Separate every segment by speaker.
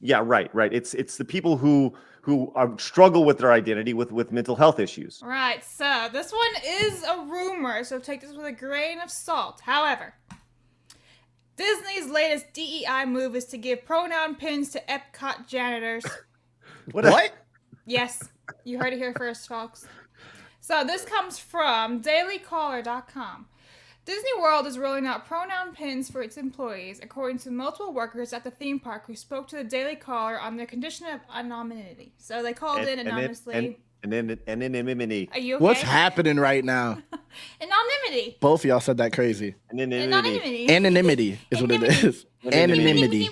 Speaker 1: Yeah, right. It's the people who struggle with their identity with mental health issues.
Speaker 2: Right, so this one is a rumor, so take this with a grain of salt. However, Disney's latest DEI move is to give pronoun pins to Epcot janitors.
Speaker 3: What?
Speaker 2: Yes, you heard it here first, folks. So this comes from dailycaller.com. Disney World is rolling out pronoun pins for its employees, according to multiple workers at the theme park who spoke to the Daily Caller on their condition of anonymity. So they called in anonymously.
Speaker 1: And then anonymity.
Speaker 2: Are you okay?
Speaker 3: What's happening right now?
Speaker 2: Anonymity.
Speaker 3: Both of y'all said that crazy.
Speaker 2: Anonymity.
Speaker 3: Anonymity is what it is. Anonymity.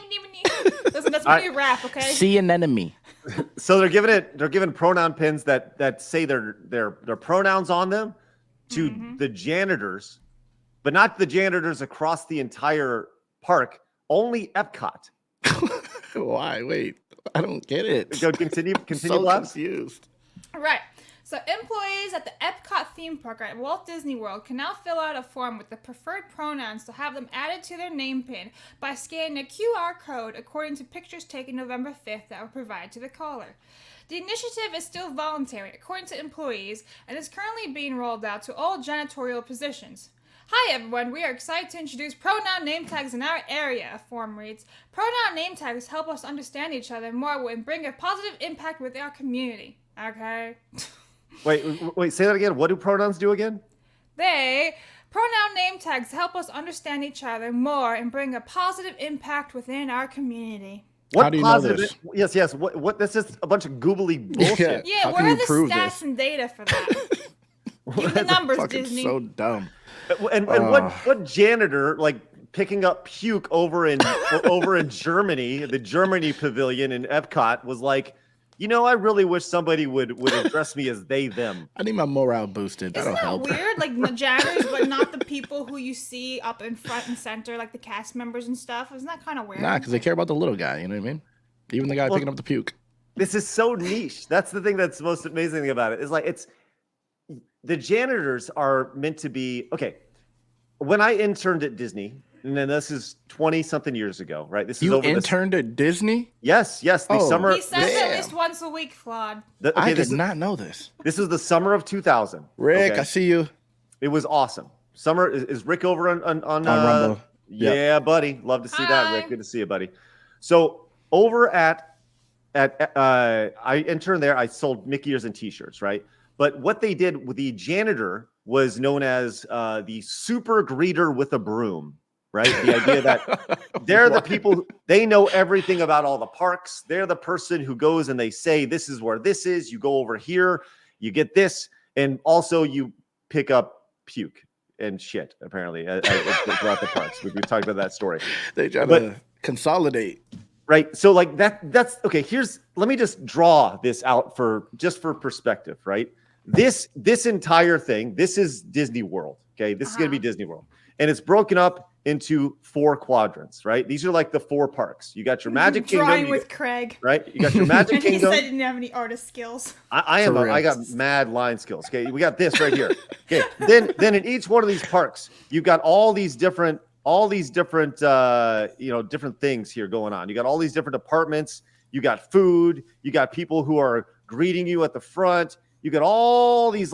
Speaker 2: Listen, that's when you rap, okay?
Speaker 3: See an enemy.
Speaker 1: So they're giving pronoun pins that say their pronouns on them to the janitors, but not the janitors across the entire park. Only Epcot.
Speaker 3: Why? Wait, I don't get it.
Speaker 1: Go continue.
Speaker 3: So
Speaker 1: Blabs.
Speaker 3: confused.
Speaker 2: Right. So employees at the Epcot theme park at Walt Disney World can now fill out a form with the preferred pronouns to have them added to their name pin by scanning a QR code according to pictures taken November 5th that were provided to the caller. The initiative is still voluntary, according to employees, and is currently being rolled out to all janitorial positions. Hi everyone, we are excited to introduce pronoun name tags in our area, a form reads. Pronoun name tags help us understand each other more and bring a positive impact with our community. Okay?
Speaker 1: Wait, say that again. What do pronouns do again?
Speaker 2: Pronoun name tags help us understand each other more and bring a positive impact within our community.
Speaker 3: How do you know this?
Speaker 1: Yes. What? That's just a bunch of googly bullshit.
Speaker 2: Yeah, where are the stats and data for that? Give me the numbers, Disney.
Speaker 3: So dumb.
Speaker 1: And what janitor like picking up puke over in Germany, the Germany pavilion in Epcot was like, I really wish somebody would address me as they, them.
Speaker 3: I need my morale boosted. That'll help.
Speaker 2: Isn't that weird? Like the janitors, but not the people who you see up in front and center, like the cast members and stuff. Isn't that kind of weird?
Speaker 3: Nah, because they care about the little guy. You know what I mean? Even the guy picking up the puke.
Speaker 1: This is so niche. That's the thing that's the most amazing thing about it. Is like the janitors are meant to be okay. When I interned at Disney, and then this is 20-something years ago, right? This is
Speaker 3: you interned at Disney?
Speaker 1: Yes. The summer.
Speaker 2: He says at least once a week, Flawed.
Speaker 3: I did not know this.
Speaker 1: This was the summer of 2000.
Speaker 3: Rick, okay? I see you.
Speaker 1: It was awesome. Summer is Rick over on
Speaker 3: Rumble?
Speaker 1: Yeah, buddy. Love to see that, Rick. Good to see you, buddy. So over at I interned there. I sold Mickey ears and T-shirts, right? But what they did with the janitor was known as the super greeter with a broom. Right. The idea that they're the people, they know everything about all the parks. They're the person who goes and they say, this is where this is. You go over here, you get this. And also you pick up puke and shit, apparently, throughout the parks. We've talked about that story.
Speaker 3: They try to consolidate.
Speaker 1: Right. So like that's okay. Let me just draw this out for perspective. Right. This entire thing, this is Disney World. Okay. This is going to be Disney World. And it's broken up into 4 quadrants, right? These are like the 4 parks. You got your Magic Kingdom.
Speaker 2: Drawing with Craig.
Speaker 1: Right? You got your Magic Kingdom.
Speaker 2: And he said he didn't have any artist skills.
Speaker 1: I got mad line skills. Okay, we got this right here. Okay, then in each one of these parks, you've got all these different different things here going on. You got all these different departments. You got food. You got people who are greeting you at the front. You got all these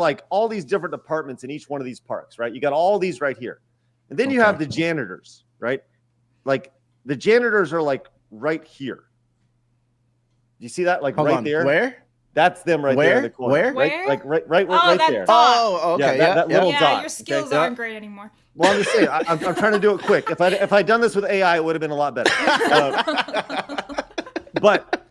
Speaker 1: different departments in each one of these parks, right? You got all these right here. And then you have the janitors, right? Like the janitors are like right here. Do you see that? Like Hold on. There?
Speaker 3: Where?
Speaker 1: That's them right there in the corner.
Speaker 2: Where?
Speaker 1: Right, like right there.
Speaker 2: Dot.
Speaker 3: Oh, okay.
Speaker 1: Yeah, that little dot.
Speaker 2: Your skills aren't great anymore.
Speaker 1: Well, I'm just saying, I'm trying to do it quick. If I'd done this with AI, it would have been a lot better. But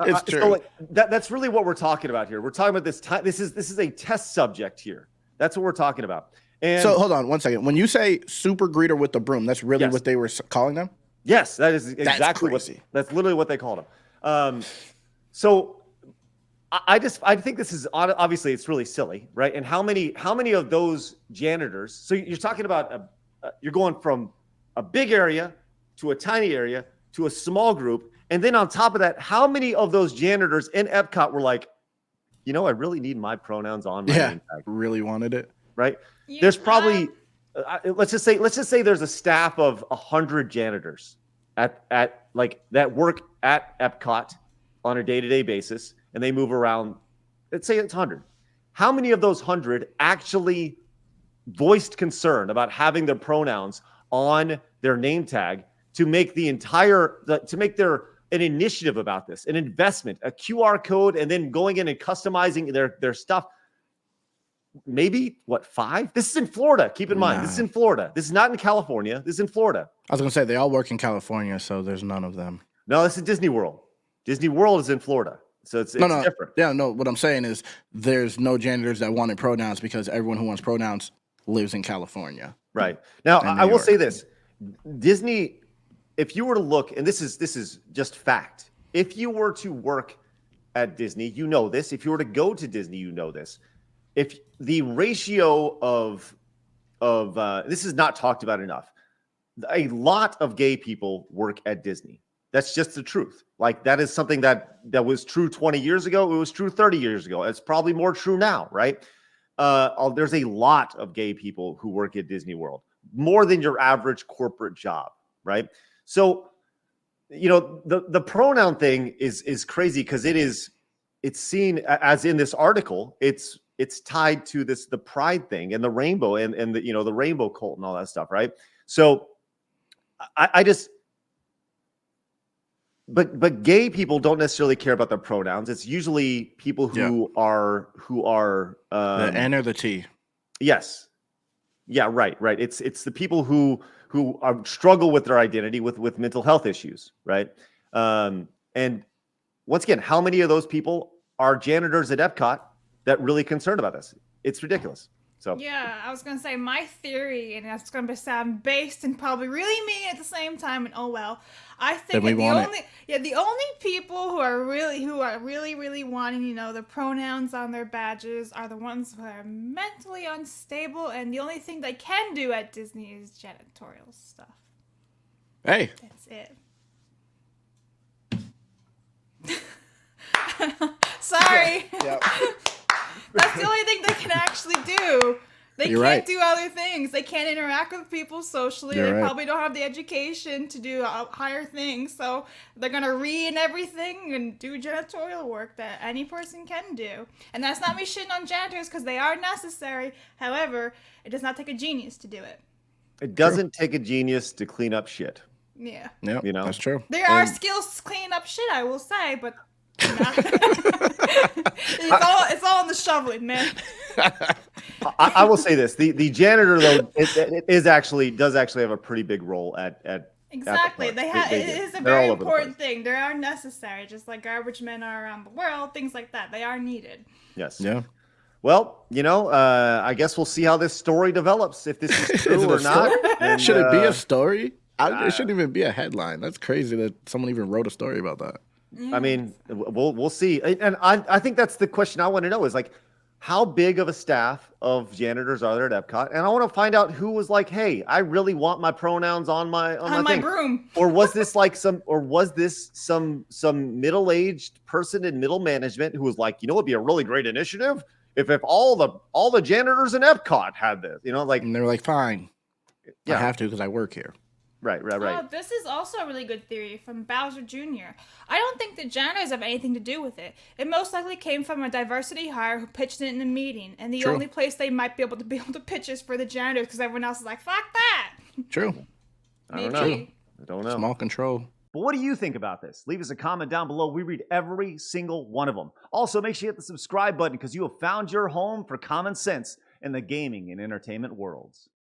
Speaker 3: it's true.
Speaker 1: So that's really what we're talking about here. We're talking about this time. This is a test subject here. That's what we're talking about. And
Speaker 3: so hold on one second. When you say super greeter with the broom, that's really what they were calling them?
Speaker 1: Yes, that is exactly that's literally what they called them. So I think this is obviously it's really silly, right? And how many of those janitors? So you're talking about you're going from a big area to a tiny area to a small group, and then on top of that, how many of those janitors in Epcot were like, I really need my pronouns on my name tag.
Speaker 3: Really wanted it,
Speaker 1: right? There's probably let's just say there's a staff of 100 janitors at like that work at Epcot on a day-to-day basis, and they move around. Let's say it's 100. How many of those 100 actually voiced concern about having their pronouns on their name tag to make an initiative about this, an investment, a QR code, and then going in and customizing their stuff? Maybe 5? This is in Florida. Keep in mind, this is in Florida. This is not in California. This is in Florida.
Speaker 3: I was gonna say they all work in California, so there's none of them.
Speaker 1: No, this is Disney World. Disney World is in Florida, so it's different.
Speaker 3: Yeah, no. What I'm saying is there's no janitors that wanted pronouns because everyone who wants pronouns lives in California.
Speaker 1: Right. Now, I will say this: Disney, if you were to look, and this is just fact, if you were to work at Disney, you know this. If you were to go to Disney, you know this. If the ratio of this is not talked about enough, a lot of gay people work at Disney. That's just the truth. Like, that is something that was true 20 years ago. It was true 30 years ago. It's probably more true now, right? There's a lot of gay people who work at Disney World, more than your average corporate job, right? So, the pronoun thing is crazy because it's seen as, in this article, it's tied to the pride thing and the rainbow and the rainbow cult and all that stuff, right? So but gay people don't necessarily care about their pronouns. It's usually people who are
Speaker 3: the N or the T.
Speaker 1: Yes. Yeah, right. It's the people who struggle with their identity with mental health issues, right? And once again, how many of those people are janitors at Epcot that really concerned about this? It's ridiculous. So
Speaker 2: yeah, I was gonna say my theory, and that's gonna sound based and probably really mean at the same time. And oh well, I think the only people who are really wanting the pronouns on their badges are the ones who are mentally unstable, and the only thing they can do at Disney is janitorial stuff.
Speaker 3: Hey,
Speaker 2: that's it. Sorry.
Speaker 3: Yep.
Speaker 2: That's the only thing they can actually do. They can't do other things. They can't interact with people socially. They probably don't have the education to do higher things. So they're going to read everything and do janitorial work that any person can do. And that's not me shitting on janitors because they are necessary. However, it does not take a genius to do it.
Speaker 1: It doesn't take a genius to clean up shit.
Speaker 2: Yeah.
Speaker 3: Yep, that's true.
Speaker 2: There are skills to clean up shit, I will say, but it's all in the shoveling, man.
Speaker 1: I will say this: the janitor, though, it does actually have a pretty big role at
Speaker 2: exactly. It is a very important thing. They are necessary, just like garbage men are around the world. Things like that, they are needed.
Speaker 1: Yes.
Speaker 3: Yeah.
Speaker 1: Well, I guess we'll see how this story develops, if this is true or not. And,
Speaker 3: should it be a story? It shouldn't even be a headline. That's crazy that someone even wrote a story about that.
Speaker 1: I mean, we'll see. And I think that's the question I want to know is, like, how big of a staff of janitors are there at Epcot? And I want to find out who was like, hey, I really want my pronouns on my thing.
Speaker 2: Broom.
Speaker 1: Or was this some middle-aged person in middle management who was like, it'd be a really great initiative if all the janitors in Epcot had this,
Speaker 3: and they were like, fine.
Speaker 1: Yeah.
Speaker 3: I have to because I work here.
Speaker 1: Right.
Speaker 2: Oh, this is also a really good theory from Bowser Jr. I don't think the janitors have anything to do with it. It most likely came from a diversity hire who pitched it in a meeting, and the only place they might be able to pitch is for the janitors because everyone else is like, fuck that.
Speaker 3: True.
Speaker 1: I don't know.
Speaker 3: Small control.
Speaker 1: But what do you think about this? Leave us a comment down below. We read every single one of them. Also, make sure you hit the subscribe button because you have found your home for common sense in the gaming and entertainment worlds.